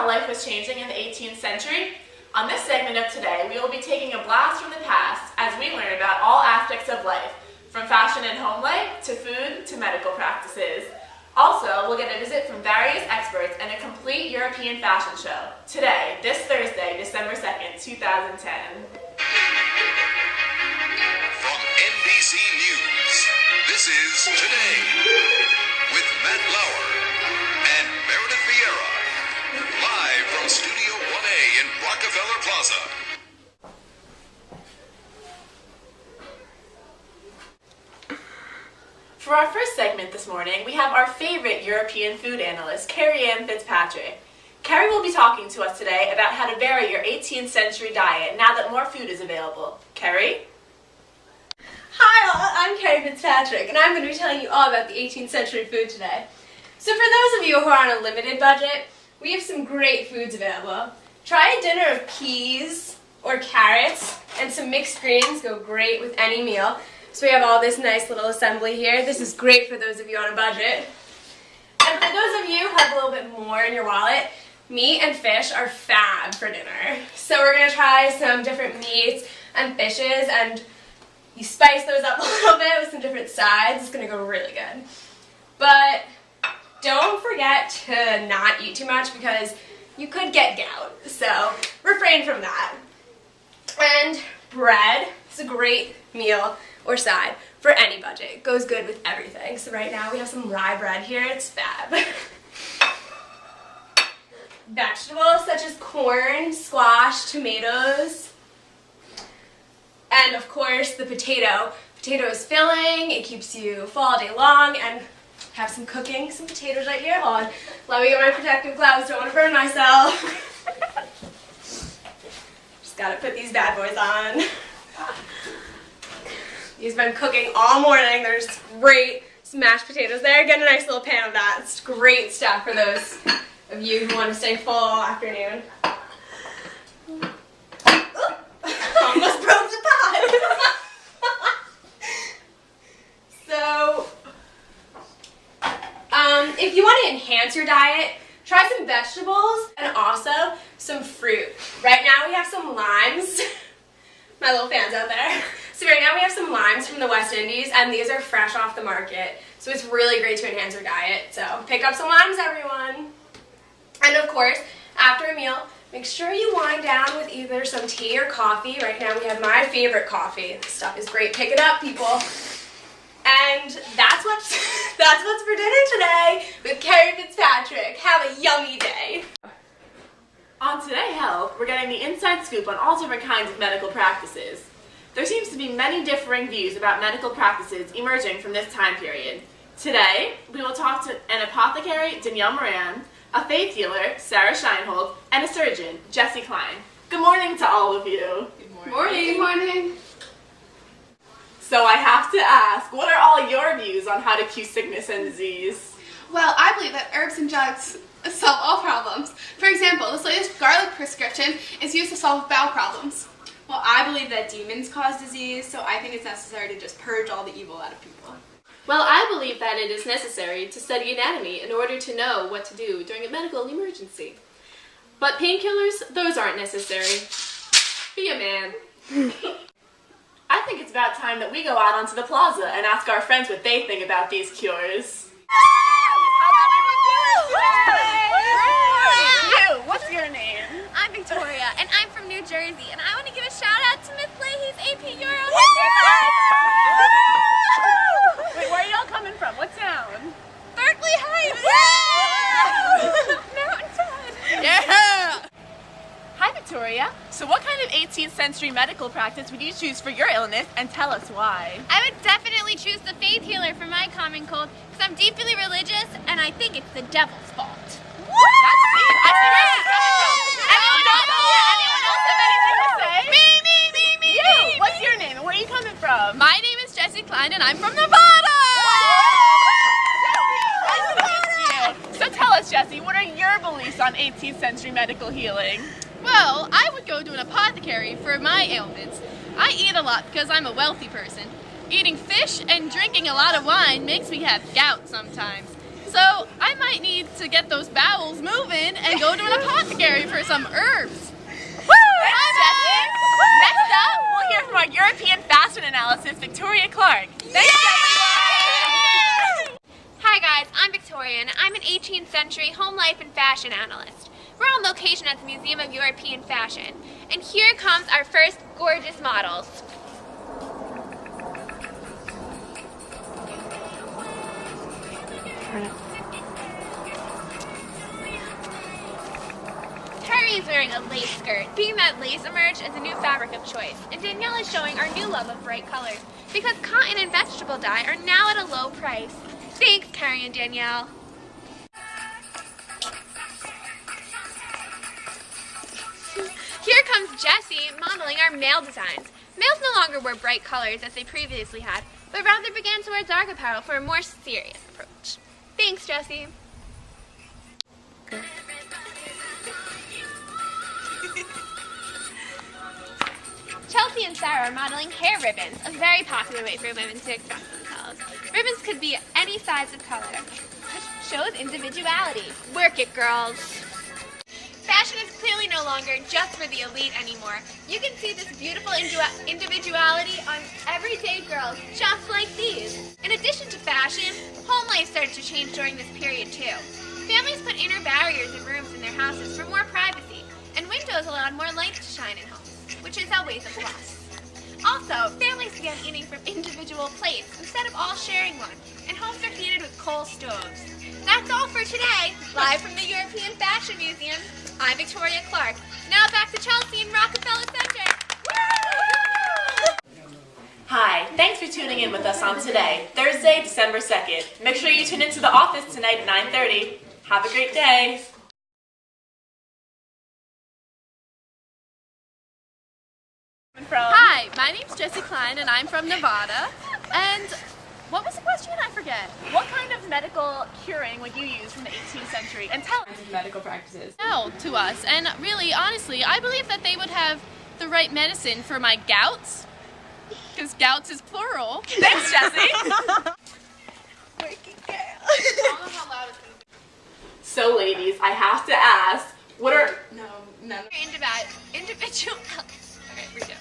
how life was changing in the 18th century? On this segment of today, we will be taking a blast from the past as we learn about all aspects of life, from fashion and home life, to food, to medical practices. Also, we'll get a visit from various experts and a complete European fashion show. Today, this Thursday, December 2nd, 2010. From NBC News, this is Today with Matt Lauer and Meredith Vieira, live from Studio 1A in Rockefeller Plaza. For our first segment this morning, we have our favorite European food analyst, Carrie Ann Fitzpatrick. Carrie will be talking to us today about how to vary your 18th century diet now that more food is available. Carrie? Hi all, I'm Carrie Fitzpatrick, and I'm going to be telling you all about the 18th century food today. So for those of you who are on a limited budget, we have some great foods available. Try a dinner of peas or carrots, and some mixed greens go great with any meal. So we have all this nice little assembly here. This is great for those of you on a budget. And for those of you who have a little bit more in your wallet, meat and fish are fab for dinner. So we're going to try some different meats and fishes, and you spice those up a little bit with some different sides. It's going to go really good. But don't forget to not eat too much because you could get gout. So refrain from that. And bread is a great meal or side for any budget. It goes good with everything. So right now we have some rye bread here. It's fab. Vegetables such as corn, squash, tomatoes, and of course the potato. Potato is filling, it keeps you full all day long, and have some potatoes right here. Hold on, let me get my protective gloves, don't want to burn myself. Just gotta put these bad boys on. These have been cooking all morning. There's great mashed potatoes there. Get a nice little pan of that. It's great stuff for those of you who want to stay full all afternoon. Almost broke the pot. So, if you want to enhance your diet, try some vegetables and also some fruit. Right now we have some limes. My little fans out there. So right now we have some limes from the West Indies, and these are fresh off the market. So it's really great to enhance your diet. So pick up some limes, everyone. And of course, after a meal, make sure you wind down with either some tea or coffee. Right now we have my favorite coffee. This stuff is great. Pick it up, people. And that's what's for dinner today with Carrie Fitzpatrick. Have a yummy day. On Today Health, we're getting the inside scoop on all different kinds of medical practices. There seems to be many differing views about medical practices emerging from this time period. Today, we will talk to an apothecary, Danielle Moran, a faith healer, Sarah Scheinhold, and a surgeon, Jessie Klein. Good morning to all of you. Good morning. Good morning. So I have to ask, what are all your views on how to cure sickness and disease? Well, I believe that herbs and drugs solve all problems. For example, this latest garlic prescription is used to solve bowel problems. Well, I believe that demons cause disease, so I think it's necessary to just purge all the evil out of people. Well, I believe that it is necessary to study anatomy in order to know what to do during a medical emergency. But painkillers, those aren't necessary. Be a man. I think it's about time that we go out onto the plaza and ask our friends what they think about these cures. You, what's your name? I'm Victoria, and I'm from New Jersey, and I want to give a shout out to Miss Leahy's AP Euro. Wait, where are y'all coming from? What town? Berkeley Heights! Mountain Town! Yeah! Hi, Victoria. So what kind of 18th century medical practice would you choose for your illness, and tell us why? I would definitely choose the faith healer for my common cold, because I'm deeply religious, and I think it's the devil's fault. Anyone else have anything to say? Me! You! What's your name, and where are you coming from? My name is Jessie Klein, and I'm from Nevada! Jessie, nice to meet you. So tell us, Jessie, what are your beliefs on 18th century medical healing? Well, I would go to an apothecary for my ailments. I eat a lot because I'm a wealthy person. Eating fish and drinking a lot of wine makes me have gout sometimes. So I might need to get those bowels moving and go to an apothecary for some herbs. Thanks, Jessie. Next up, we'll hear from our European fashion analyst, Victoria Clark. Thanks, Jessie. Hi guys, I'm Victoria and I'm an 18th century home life and fashion analyst. We're on location at the Museum of European Fashion. And here comes our first gorgeous models. Terry is wearing a lace skirt, being that lace emerged as a new fabric of choice. And Danielle is showing our new love of bright colors, because cotton and vegetable dye are now at a low price. Thanks, Carrie and Danielle. Here comes Jessie modeling our male designs. Males no longer wear bright colors as they previously had, but rather began to wear dark apparel for a more serious approach. Thanks, Jessie. Chelsea and Sarah are modeling hair ribbons, a very popular way for women to express themselves. Ribbons could be any size of color, which shows individuality. Work it, girls. Fashion is clearly no longer just for the elite anymore. You can see this beautiful individuality on everyday girls, just like these. In addition to fashion, home life started to change during this period too. Families put inner barriers in rooms in their houses for more privacy, and windows allowed more light to shine in homes, which is always a plus. Also, families began eating from individual plates instead of all sharing one, and homes are heated with coal stoves. That's all for today. Live from the European Fashion Museum, I'm Victoria Clark. Now back to Chelsea and Rockefeller Center. Hi, thanks for tuning in with us on today, Thursday, December 2nd. Make sure you tune into the office tonight at 9:30. Have a great day. Hi, my name's Jessie Klein and I'm from Nevada. And what was the question? I forget. What kind of medical curing would you use from the 18th century? And tell us medical practices. No, to us. And really, honestly, I believe that they would have the right medicine for my gouts, because gouts is plural. Thanks, Jessie. So, ladies, I have to ask, what are... No, none. Individual. Okay, redo.